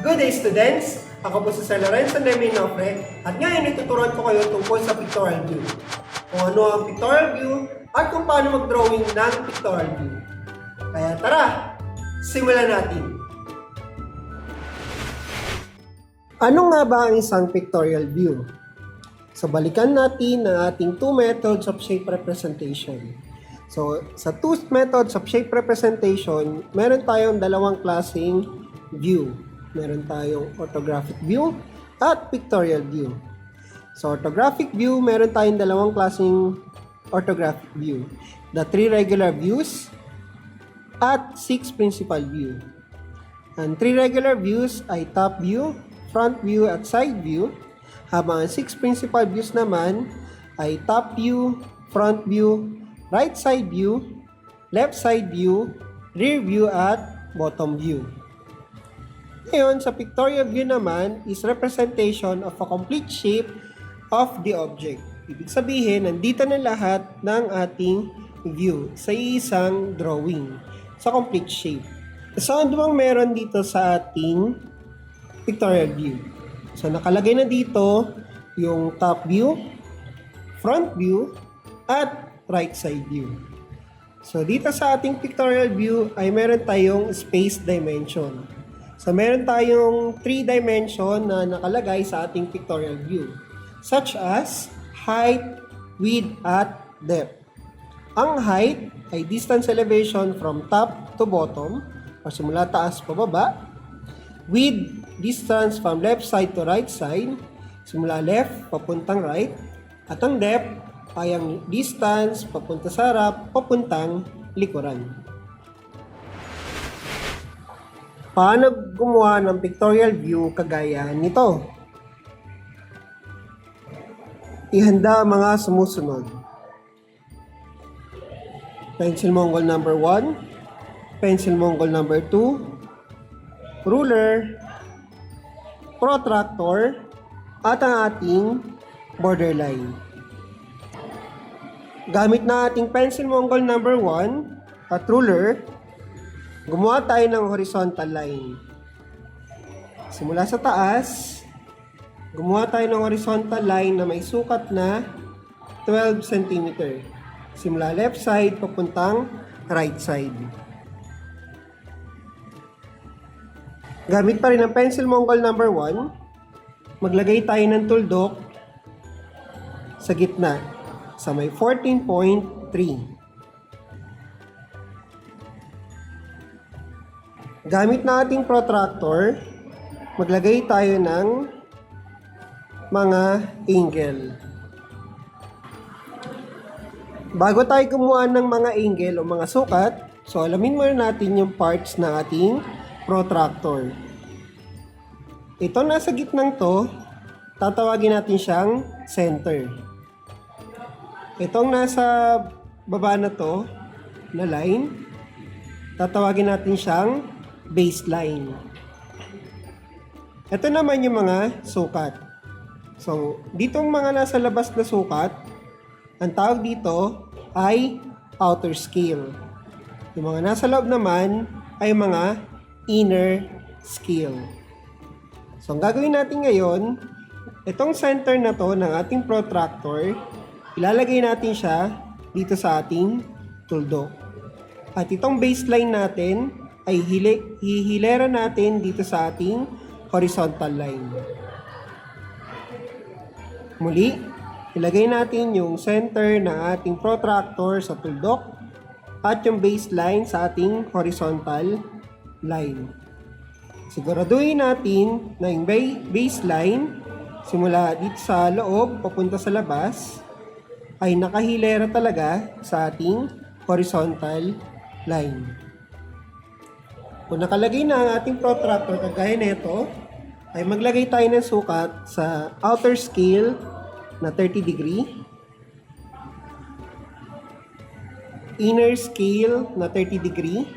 Good day students! Ako po si Sir Lorenzo Neminofre at ngayon ituturuan ko kayo tungkol sa pictorial view. Kung ano ang pictorial view at kung paano mag-drawing ng pictorial view. Kaya tara, simulan natin! Ano nga ba ang isang pictorial view? So balikan natin ang ating two methods of shape representation. So sa two methods of shape representation, meron tayong dalawang klaseng view. Meron tayong orthographic view at pictorial view. So orthographic view, meron tayong dalawang klaseng orthographic view. The three regular views at six principal view. Ang three regular views ay top view, front view at side view. Habang ang six principal views naman ay top view, front view, right side view, left side view, rear view at bottom view. Ngayon, sa pictorial view naman is representation of a complete shape of the object. Ibig sabihin, nandito na lahat ng ating view sa isang drawing, sa complete shape. So, ano bang meron dito sa ating pictorial view? So, nakalagay na dito yung top view, front view, at right side view. So, dito sa ating pictorial view ay meron tayong space dimension. So, meron tayong 3 dimension na nakalagay sa ating pictorial view, such as height, width, at depth. Ang height ay distance elevation from top to bottom, o simula taas pababa. Width, distance from left side to right side, simula left papuntang right. At ang depth ay ang distance papunta sa harap, papuntang likuran. Paano gumawa ng pictorial view kagaya nito? Ihanda ang mga sumusunod. Pencil Mongol number 1, Pencil Mongol number 2, ruler, protractor, at ang ating borderline. Gamit na ating Pencil Mongol number 1 at ruler, gumawa tayo ng horizontal line. Simula sa taas, gumawa tayo ng horizontal line na may sukat na 12 cm. Simula left side papuntang right side. Gamit pa rin ang Pencil Mongol number 1, maglagay tayo ng tuldok sa gitna sa may 14.3. Gamit na ating protractor, maglagay tayo ng mga angle. Bago tayo gumawa ng mga angle o mga sukat, so alamin muna natin yung parts ng ating protractor. Ito nasa gitnang to, tatawagin natin siyang center. Itong nasa baba na to, na line, tatawagin natin siyang baseline. Ito naman yung mga sukat. So, ditong mga nasa labas na sukat, ang tawag dito ay outer scale. Yung mga nasa loob naman ay mga inner scale. So, ang gagawin natin ngayon, itong center na to ng ating protractor, ilalagay natin siya dito sa ating tuldok. At itong baseline natin ay hihilera natin dito sa ating horizontal line. Muli, ilagay natin yung center ng ating protractor sa tuldok at yung baseline sa ating horizontal line. Siguraduhin natin na yung baseline simula dito sa loob papunta sa labas ay nakahilera talaga sa ating horizontal line. Kung nakalagay na ang ating protractor kagaya nito, ay maglagay tayo ng sukat sa outer scale na 30 degree, inner scale na 30 degree,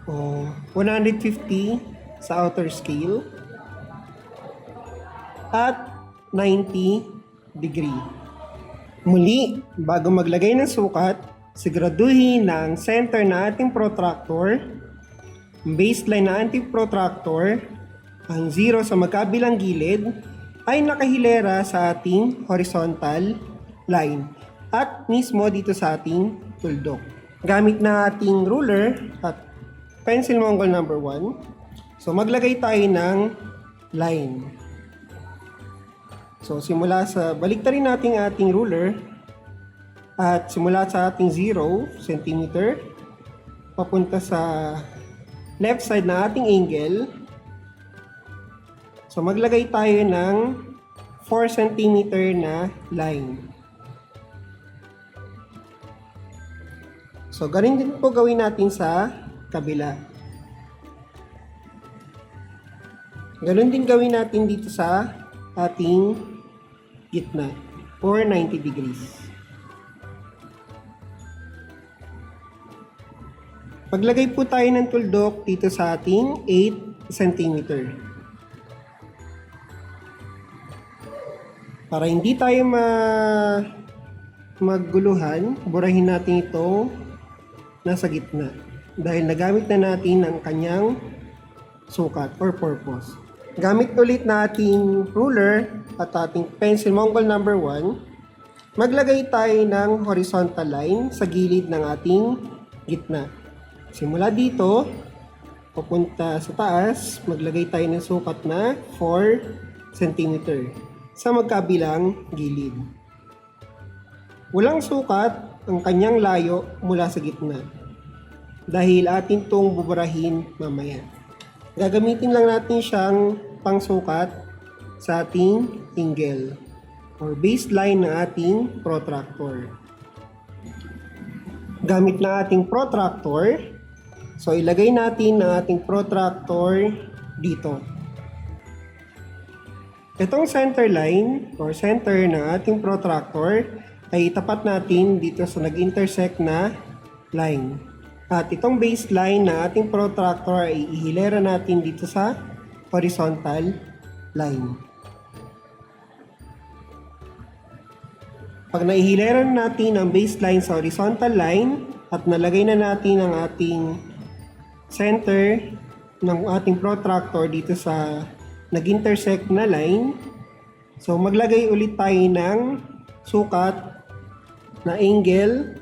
o 150 sa outer scale, at 90 degree. Muli, bago maglagay ng sukat, siguraduhin na ang center na ating protractor baseline na anti-protractor, ang 0 sa magkabilang gilid, ay nakahilera sa ating horizontal line at mismo dito sa ating tuldok. Gamit na ating ruler at pencil Mongol number 1, so maglagay tayo ng line. So simula sa, baliktarin natin ating ruler at simula sa ating 0 cm papunta sa left side na ating angle. So maglagay tayo ng 4 cm na line. So ganun din po gawin natin sa kabila. Ganun din gawin natin dito sa ating gitna or 90 degrees. Maglagay po tayo ng tuldok dito sa ating 8 cm. Para hindi tayo magguluhan, burahin natin ito nasa gitna dahil nagamit na natin ang kanyang sukat or purpose. Gamit ulit na ating ruler at ating pencil Mongol number 1, maglagay tayo ng horizontal line sa gilid ng ating gitna. Simula dito, papunta sa taas, maglagay tayo ng sukat na 4 cm sa magkabilang gilid. Walang sukat ang kanyang layo mula sa gitna dahil atin itong buburahin mamaya. Gagamitin lang natin siyang pangsukat sa ating angle or baseline ng ating protractor. Gamit na ating protractor, so ilagay natin ang ating protractor dito. Itong center line or center ng ating protractor ay itapat natin dito sa nag-intersect na line. At itong baseline na ating protractor ay ihilera natin dito sa horizontal line. Pag naihilera natin ang baseline sa horizontal line at nalagay na natin ang ating center ng ating protractor dito sa nag-intersect na line, so maglagay ulit tayo ng sukat na angle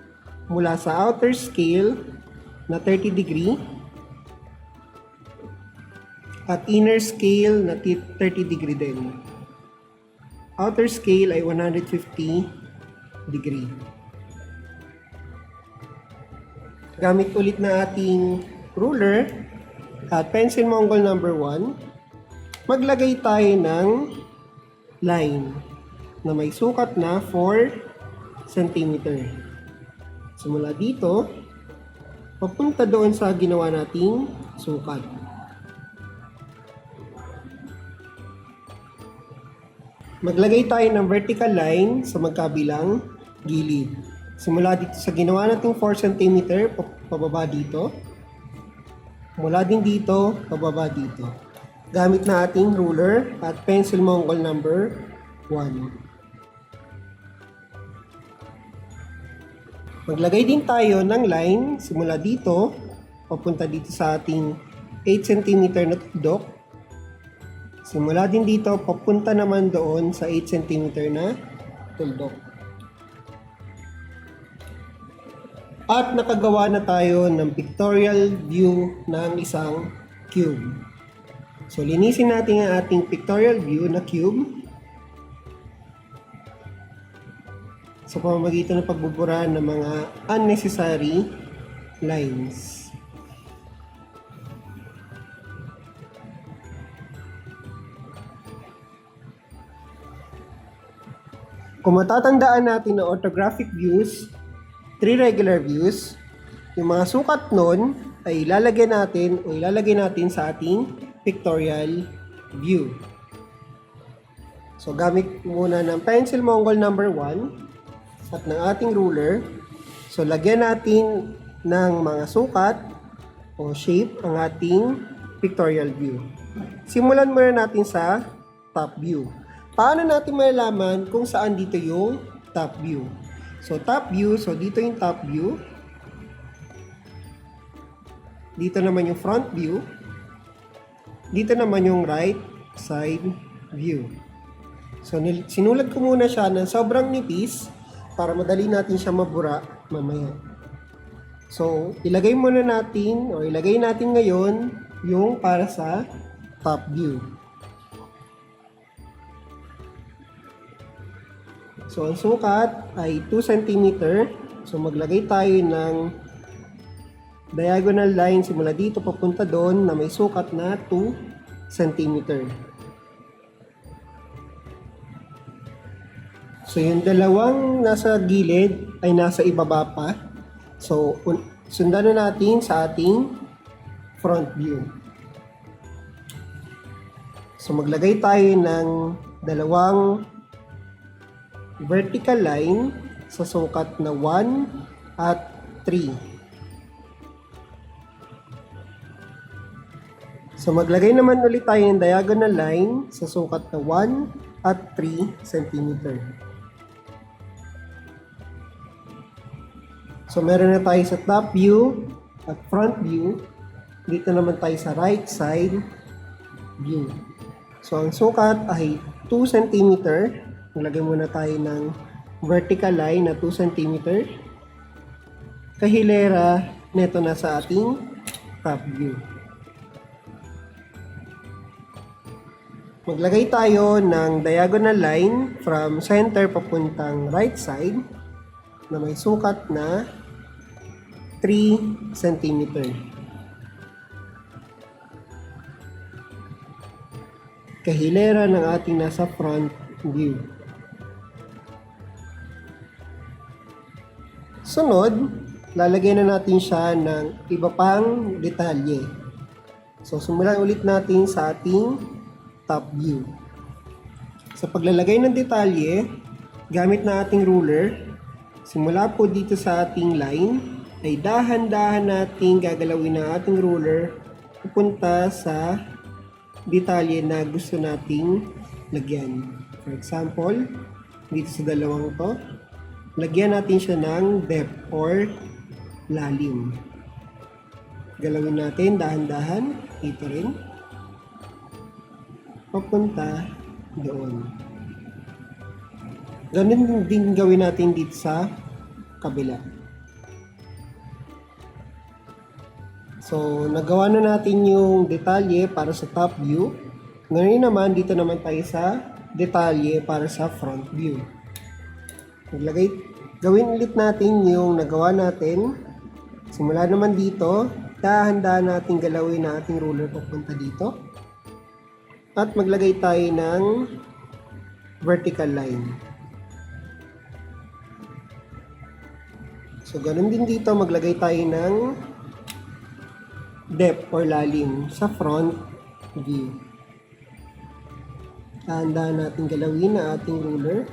mula sa outer scale na 30 degree at inner scale na 30 degree din. Outer scale ay 150 degree. Gamit ulit na ating ruler at pencil Mongol number 1, maglagay tayo ng line na may sukat na 4 cm. Simula dito, papunta doon sa ginawa nating sukat. Maglagay tayo ng vertical line sa magkabilang gilid. Simula dito sa ginawa nating 4 cm, pababa dito. Mula din dito, pababa dito. Gamit na ating ruler at pencil Mongol number 1. Maglagay din tayo ng line simula dito, papunta dito sa ating 8 cm na tuldok. Simula din dito, papunta naman doon sa 8 cm na tuldok. At nakagawa na tayo ng pictorial view ng isang cube. So, linisin natin ang ating pictorial view na cube sa pamamagitan ng pagbubura ng mga unnecessary lines. Kung matatandaan natin na orthographic views, 3 regular views, yung mga sukat nun ay ilalagay natin sa ating pictorial view. So, gamit muna ng pencil Mongol number 1 at ng ating ruler. So, lagyan natin ng mga sukat o shape ang ating pictorial view. Simulan muna natin sa top view. Paano natin malalaman kung saan dito yung top view? So, top view, so dito yung top view. Dito naman yung front view. Dito naman yung right side view. So, sinulat ko muna siya ng sobrang nipis para madali natin siya mabura mamaya. So, ilagay natin ngayon yung para sa top view. So, ang sukat ay 2 cm. So, maglagay tayo ng diagonal line simula dito papunta doon na may sukat na 2 cm. So, yung dalawang nasa gilid ay nasa ibaba pa. So, sundan na natin sa ating front view. So, maglagay tayo ng dalawang vertical line sa sukat na 1 at 3. So, maglagay naman ulit tayo ng diagonal line sa sukat na 1 at 3 cm. So, meron na tayo sa top view at front view. Dito naman tayo sa right side view. So, ang sukat ay 2 cm. Maglagay muna tayo ng vertical line na 2 cm. Kahilera neto na sa ating top view. Maglagay tayo ng diagonal line from center papuntang right side na may sukat na 3 cm. Kahilera ng ating nasa front view. Sunod, lalagyan na natin siya ng iba pang detalye. So, simulan ulit natin sa ating top view. Sa paglalagay ng detalye, gamit na ating ruler, simula po dito sa ating line, ay dahan-dahan natin gagalawin ang ating ruler pupunta sa detalye na gusto nating lagyan. For example, dito sa dalawang to, lagyan natin siya ng depth or lalim. Galawin natin dahan-dahan, dito rin, papunta doon. Ganun din gawin natin dito sa kabila. So, nagawa na natin yung detalye para sa top view. Ngayon naman, dito naman tayo sa detalye para sa front view. Gawin ulit natin yung nagawa natin. Simula naman dito, dahan-dahan natin galawin na ating ruler papunta dito. At maglagay tayo ng vertical line. So, ganun din dito, maglagay tayo ng depth or lalim sa front view. Dahan-dahan natin galawin na ating ruler.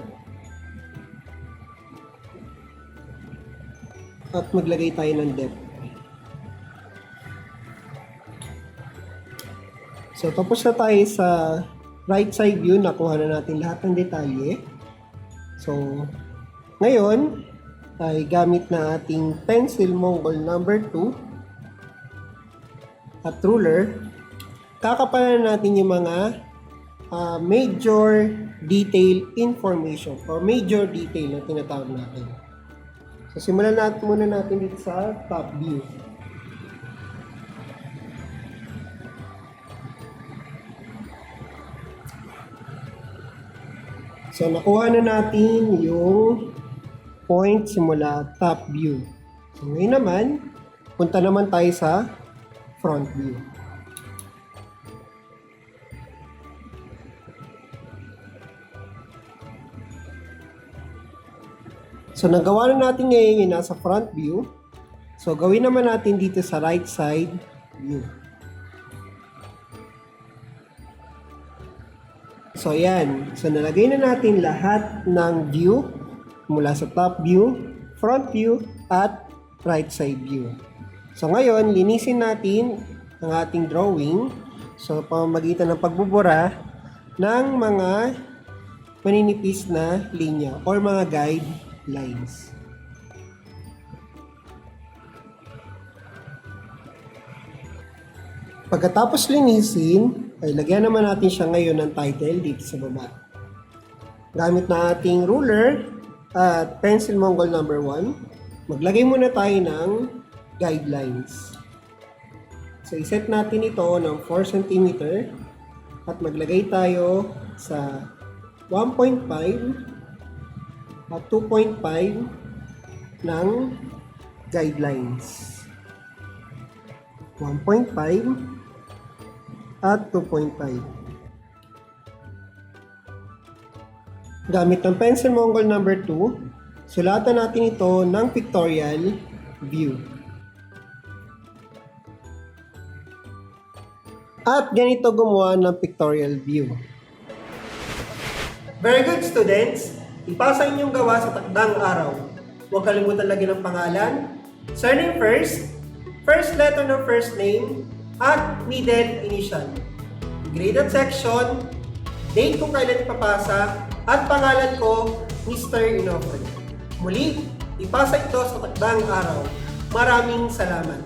At maglagay tayo ng depth. So, tapos na tayo sa right side view. Nakuha na natin lahat ng detalye. So, ngayon, ay gamit na ating pencil Mongol number 2 at ruler, kakapalan natin yung mga major detail information or major detail na tinatawag natin. So, simulan natin muna natin dito sa top view. So, nakuha na natin yung point simula top view. So, ngayon naman, punta naman tayo sa front view. So, nagawa na natin ngayon yung nasa front view. So, gawin naman natin dito sa right side view. So, ayan. So, nalagay na natin lahat ng view mula sa top view, front view, at right side view. So, ngayon, linisin natin ang ating drawing. So, pamamagitan ng pagbubura ng mga maninipis na linya or mga guidelines. Pagkatapos linisin, ay lagyan naman natin siya ngayon ng title dito sa baba. Gamit na ating ruler at pencil Mongol number 1, maglagay muna tayo ng guidelines. So, iset natin ito ng 4 cm at maglagay tayo sa 1.5 at 2.5 ng guidelines. 1.5 at 2.5. Gamit ng pencil Mongol number 2, sulatan natin ito ng pictorial view. At ganito gumawa ng pictorial view. Very good, students! Ipasa inyong gawa sa takdang araw. Huwag kalimutan lagyan ng pangalan, surname first, first letter ng first name, at middle initial. Graded section, date kung kailan ipapasa, at pangalan ko, Mr. Inofre. Muli, ipasa ito sa takdang araw. Maraming salamat.